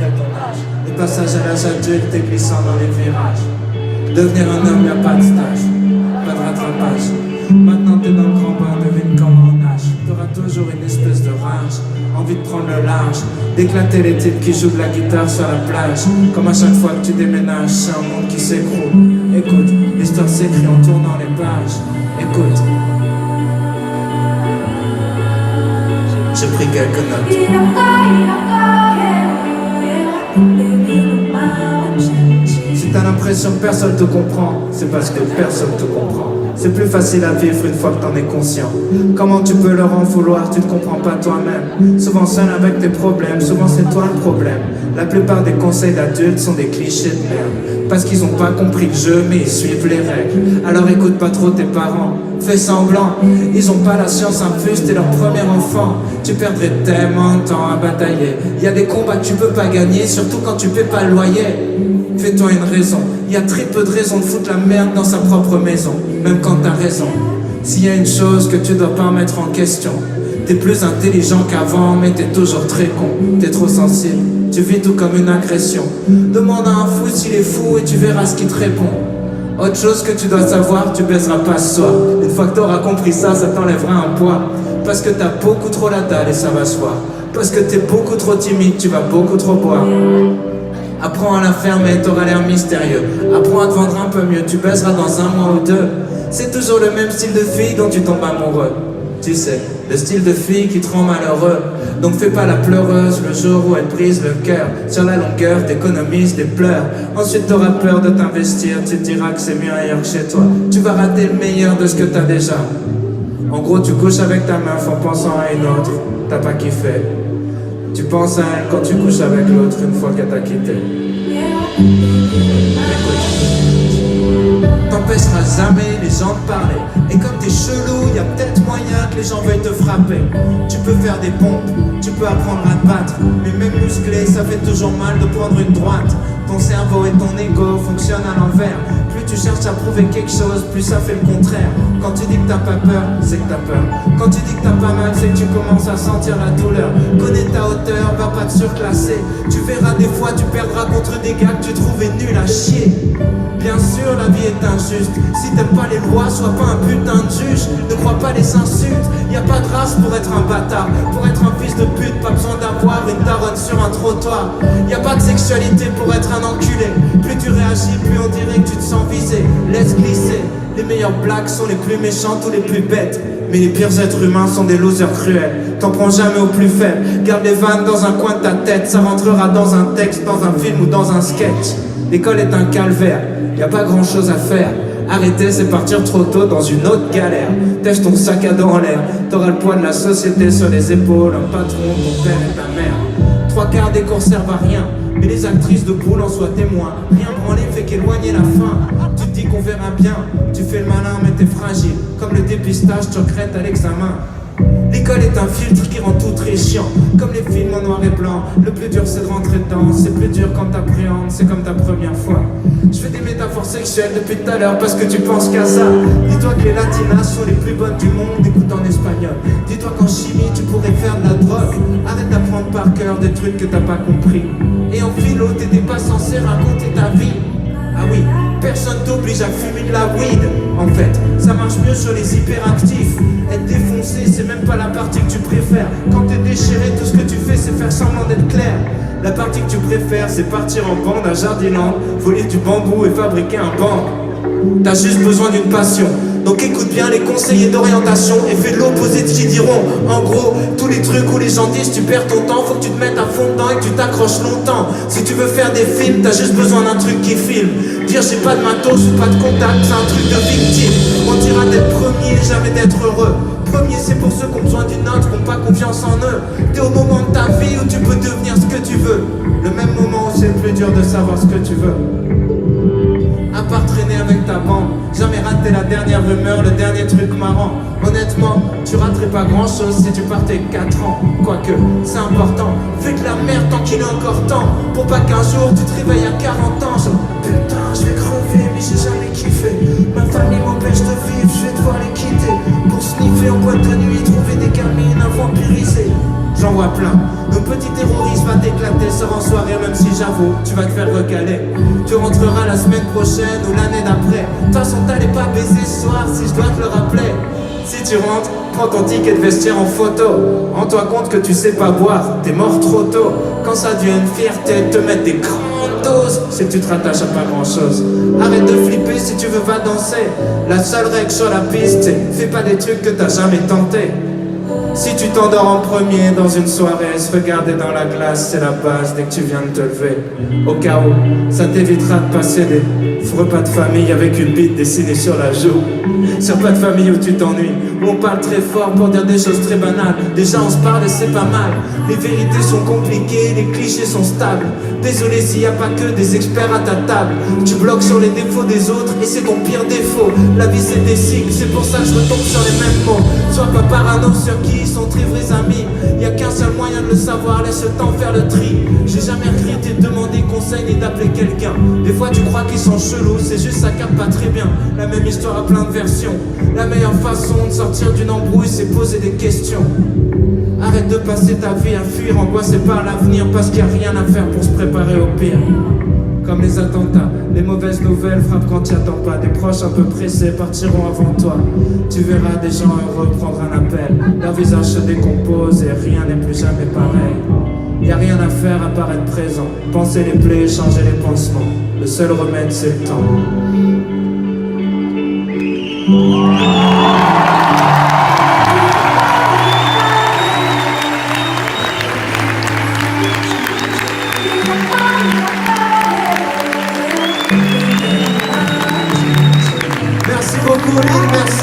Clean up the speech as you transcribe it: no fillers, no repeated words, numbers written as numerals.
malgré ton âge. Le passage à l'âge adulte est glissant dans les virages. Devenir un homme, y'a pas de stage, pas de rattrapage. Maintenant t'es dans le grand bain, devine comment on nage. T'auras toujours une espèce de rage, envie de prendre le large, d'éclater les types qui jouent de la guitare sur la plage. Comme à chaque fois que tu déménages, c'est un monde qui s'écroule. Écoute, l'histoire s'écrit en tournant les pages. Écoute, j'ai pris quelques notes. Si t'as l'impression que personne te comprend, c'est parce que personne te comprend. C'est plus facile à vivre une fois que t'en es conscient. Comment tu peux leur en vouloir, tu ne comprends pas toi-même. Souvent seul avec tes problèmes, souvent c'est toi le problème. La plupart des conseils d'adultes sont des clichés de merde. Parce qu'ils ont pas compris le jeu, mais ils suivent les règles. Alors écoute pas trop tes parents, fais semblant. Ils ont pas la science infuse, t'es leur premier enfant. Tu perdrais tellement de temps à batailler. Y a des combats que tu peux pas gagner, surtout quand tu paies pas le loyer. Fais-toi une raison, y a très peu de raisons de foutre la merde dans sa propre maison. Même quand t'as raison. S'il y a une chose que tu dois pas mettre en question, t'es plus intelligent qu'avant, mais t'es toujours très con. T'es trop sensible, tu vis tout comme une agression. Demande à un fou s'il est fou et tu verras ce qu'il te répond. Autre chose que tu dois savoir, tu baisseras pas ce soir. Une fois que t'auras compris ça, ça t'enlèvera un poids. Parce que t'as beaucoup trop la dalle et ça va se voir. Parce que t'es beaucoup trop timide, tu vas beaucoup trop boire. Apprends à la fermer, t'auras l'air mystérieux. Apprends à te vendre un peu mieux, tu baiseras dans un mois ou deux. C'est toujours le même style de fille dont tu tombes amoureux. Tu sais, le style de fille qui te rend malheureux. Donc fais pas la pleureuse le jour où elle brise le cœur. Sur la longueur, t'économises des pleurs. Ensuite t'auras peur de t'investir, tu te diras que c'est mieux ailleurs que chez toi. Tu vas rater le meilleur de ce que t'as déjà. En gros, tu couches avec ta meuf en pensant à une autre. T'as pas kiffé. Tu penses à elle quand tu couches avec l'autre une fois qu'elle t'a quitté. T'empêcheras jamais les gens de parler. Et comme t'es chelou, y a peut-être moyen que les gens veuillent te frapper. Tu peux faire des pompes, tu peux apprendre à te battre. Mais même musclé, ça fait toujours mal de prendre une droite. Ton cerveau et ton ego fonctionnent à l'envers. Plus tu cherches à prouver quelque chose, plus ça fait le contraire. Quand tu dis que t'as pas peur, c'est que t'as peur. Quand tu dis que t'as pas mal, c'est que tu commences à sentir la douleur. Connais ta hauteur, va pas te surclasser. Tu verras des fois, tu perdras contre des gars que tu trouvais nuls à chier. Bien sûr, la vie est injuste. Si t'aimes pas les lois, sois pas un putain de juge. Ne crois pas les insultes. Y a pas de race pour être un bâtard. Pour être un fils de pute, pas besoin d'avoir une daronne sur un trottoir. Y a pas de sexualité pour être un enculé. Plus tu réagis, plus on dirait que tu te sens visé. Laisse glisser. Les meilleures blagues sont les plus méchantes ou les plus bêtes. Mais les pires êtres humains sont des losers cruels. T'en prends jamais au plus faible. Garde les vannes dans un coin de ta tête. Ça rentrera dans un texte, dans un film ou dans un sketch. L'école est un calvaire, y a pas grand chose à faire. Arrêter, c'est partir trop tôt dans une autre galère. Tèche ton sac à dos en l'air, t'auras le poids de la société sur les épaules. Un patron, ton père et ta mère. 3/4 des cours servent à rien, mais les actrices de poule en soient témoins. Rien branler fait qu'éloigner la fin. Tu te dis qu'on verra bien, tu fais le malin mais t'es fragile. Comme le dépistage, tu regrettes à l'examen. L'école est un filtre qui rend tout très chiant. Comme les films en noir et blanc. Le plus dur c'est de rentrer dedans. C'est plus dur quand t'appréhendes. C'est comme ta première fois. Je fais des métaphores sexuelles depuis tout à l'heure parce que tu penses qu'à ça. Dis-toi que les latinas sont les plus bonnes du monde. Écoute en espagnol. Dis-toi qu'en chimie tu pourrais faire de la drogue. Arrête d'apprendre par cœur des trucs que t'as pas compris. Et en philo t'étais pas censé raconter ta vie. Ah oui, personne t'oblige à fumer de la weed. En fait, ça marche mieux sur les hyperactifs. Être défoncé, c'est même pas la partie que tu préfères. Quand t'es déchiré, tout ce que tu fais, c'est faire semblant d'être clair. La partie que tu préfères, c'est partir en bande à Jardiland, voler du bambou et fabriquer un banc. T'as juste besoin d'une passion. Donc écoute bien les conseillers d'orientation et fais l'opposé de ce qu'ils diront. En gros, tous les trucs où les gens disent tu perds ton temps, faut que tu te mettes à fond dedans et que tu t'accroches longtemps. Si tu veux faire des films, t'as juste besoin d'un truc qui filme. Dire j'ai pas de matos ou pas de contact, c'est un truc de victime. On dira d'être premier, jamais d'être heureux. Premier, c'est pour ceux qui ont besoin d'une autre, qui n'ont pas confiance en eux. T'es au moment de ta vie où tu peux devenir ce que tu veux. Le même moment où c'est le plus dur de savoir ce que tu veux. À part traîner avec ta bande, jamais rater la dernière rumeur, le dernier truc marrant. Honnêtement, tu raterais pas grand chose si tu partais 4 ans. Quoique, c'est important, fais de la merde tant qu'il est encore temps. Pour pas qu'un jour tu te réveilles à 40 ans. Genre, putain, je vais crever, mais j'ai jamais kiffé. Ma famille m'empêche de vivre, je vais devoir les quitter. Pour sniffer en boîte de nuit, trouver des gamines à vampiriser. J'en vois plein. Nos petits terroristes va t'éclater, sort en soirée même si j'avoue, tu vas te faire recaler. Tu rentreras la semaine prochaine ou l'année d'après. De toute façon t'allais pas baiser ce soir si je dois te le rappeler. Si tu rentres, prends ton ticket de vestiaire en photo. Rends-toi compte que tu sais pas boire, t'es mort trop tôt. Quand ça devient une fierté de te mettre des grandes doses, c'est que tu te rattaches à pas grand chose. Arrête de flipper, si tu veux va danser. La seule règle sur la piste, c'est fais pas des trucs que t'as jamais tenté. Si tu t'endors en premier dans une soirée, se regarder dans la glace, c'est la base dès que tu viens de te lever. Au cas où, ça t'évitera de passer des repas de famille avec une bite dessinée sur la joue. Sur pas de famille où tu t'ennuies, où on parle très fort pour dire des choses très banales. Déjà on se parle et c'est pas mal. Les vérités sont compliquées, les clichés sont stables. Désolé s'il y a pas que des experts à ta table. Tu bloques sur les défauts des autres et c'est ton pire défaut. La vie c'est des cycles, c'est pour ça que je retombe sur les mêmes mots. Sois pas parano sur qui sont très vrais amis. Y a qu'un seul moyen de le savoir, laisse le temps faire le tri. J'ai jamais regretté de demander conseil ni d'appeler quelqu'un. Des fois tu crois qu'ils sont chelous, c'est juste ça capte pas très bien. La même histoire à plein de versions. La meilleure façon de sortir d'une embrouille, c'est poser des questions. Arrête de passer ta vie à fuir, angoissé par l'avenir, parce qu'il n'y a rien à faire pour se préparer au pire. Comme les attentats, les mauvaises nouvelles frappent quand tu attends pas. Des proches un peu pressés partiront avant toi. Tu verras des gens heureux prendre un appel. Leur visage se décompose et rien n'est plus jamais pareil. Y a rien à faire à part être présent. Penser les plaies, changer les pansements. Le seul remède c'est le temps. Merci beaucoup Lille, merci.